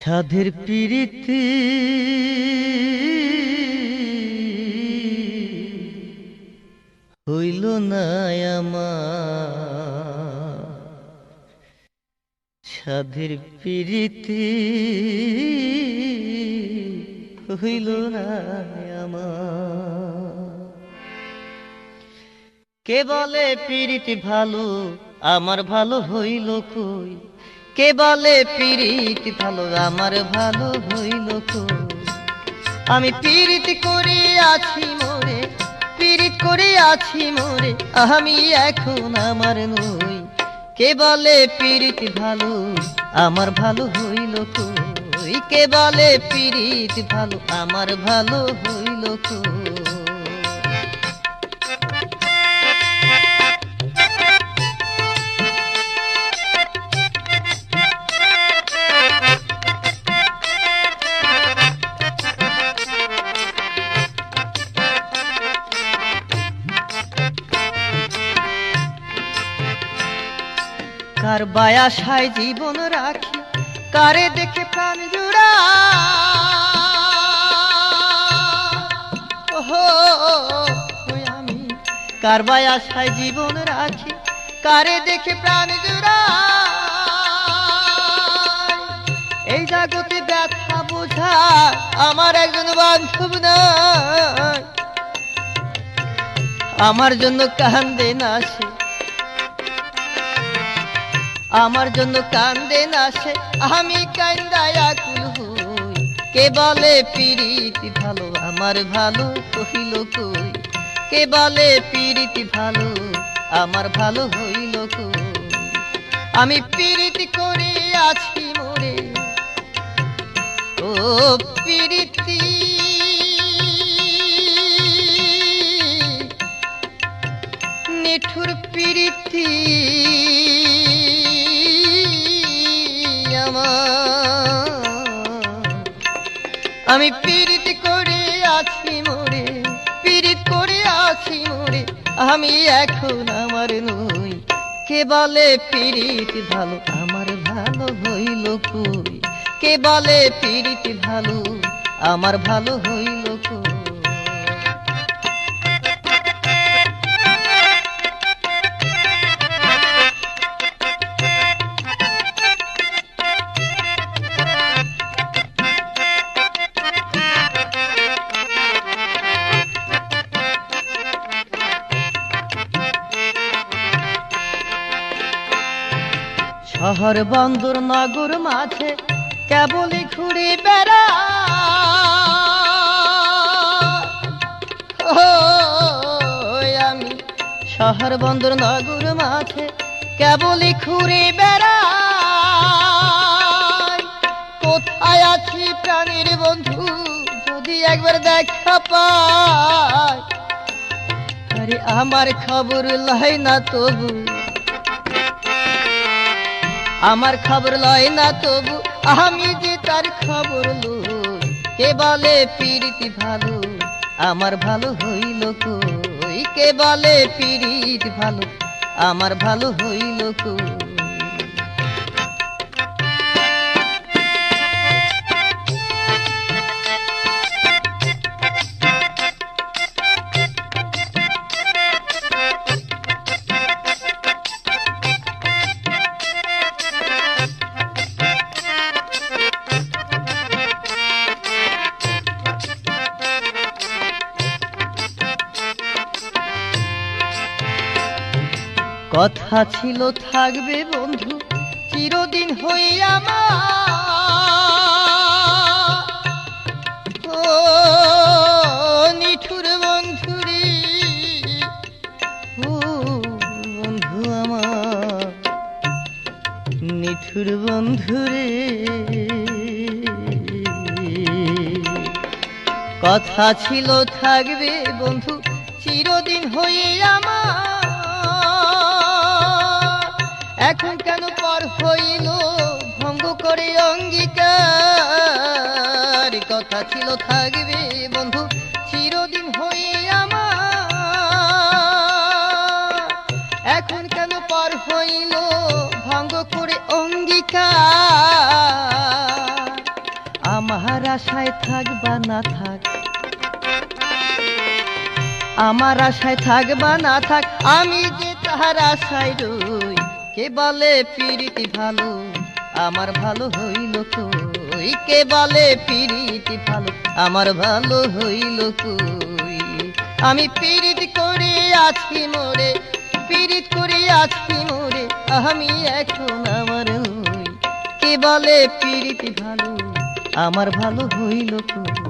সাধের পিরিতি হইল না আমার, সাধের পিরিতি হইল না আমার। কে বলে পিরিতি ভালো, আমার ভালো হইল কই? কে বলে পিরিতি ভালো, আমার ভালো হইল কই? আমি পিরিত করে আছি মোরে, পিরিত করে আছি মোরে, আমি এখন আমার নই। কে বলে পিরিতি ভালো, আমার ভালো হইল কই? কে বলে পিরিতি ভালো, আমার ভালো হইল কই? কার বায়াসায় জীবন রাখি, কারে দেখে প্রাণ জুড়া, আমি কার বায়াসায় জীবন রাখি, কারে দেখে প্রাণ জুড়া। এই জগতে ব্যথা বোঝা আমার একজন বান্ধব নাই, আমার জন্য কান্দে না সে, আমার জন্য কান্দে না সে, আমি কান্দায়া কুল হই। কে বলে পিরিতি ভালো, আমার ভালো হইল কই? কে বলে পিরিতি ভালো, আমার ভালো হইল কই? আমি পিরিতি করে আছি মোরে, ও পিরিতি নিঠুর পিরিতি আমি পীড়িত করে আছি মোরে, পীড়িত করে আছি মোরে, আমি এখন আমার নই। কে বলে পীড়িত ভালো, আমার ভালো হইল কই? কে বলে পীড়িত ভালো, আমার ভালো হইল কই? শহর বন্দর নগর মাঝে কেবলই ঘুরে বেড়া, আমি শহর বন্দর নগর মাঝে কেবলই ঘুরে বেড়া। কোথায় আছি প্রাণীর বন্ধু, যদি একবার দেখা পায়? আরে আমার খবর লয় না তবু, আমার খবর লয় না তবু, আমি যে তার খবর লই। কে বলে পিরিতি ভালো, আমার ভালো হইল কই? কে বলে পিরিত ভালো, আমার ভালো হইল কই? কথা ছিল থাকবে বন্ধু চিরদিন হইয়া আমার, ও নিঠুর বন্ধুরে, ও বন্ধু আমার নিঠুর বন্ধুরে। কথা ছিল থাকবে বন্ধু চিরদিন হইয়া আমার, এখন কেন পর হইল ভঙ্গ করে অঙ্গীকার? কথা ছিল থাকবে বন্ধু চিরদিন হইয়া আমার, এখন কেন পর হইল ভঙ্গ করে অঙ্গীকার? আমার আশায় থাক বা না থাক, আমার আশায় থাক বা না থাক, আমি যে তাহার আশায় রই। কে বলে পিরিতি ভালো, আমার ভালো হইল কই? কে বলে পিরিতি ভালো, আমার ভালো হইল কই? আমি পিরিত করে আছি মোরে, পিরিত করে আছি মোরে, আমি এখন আমার হই। কে বলে পিরিতি ভালো, আমার ভালো হইল কই?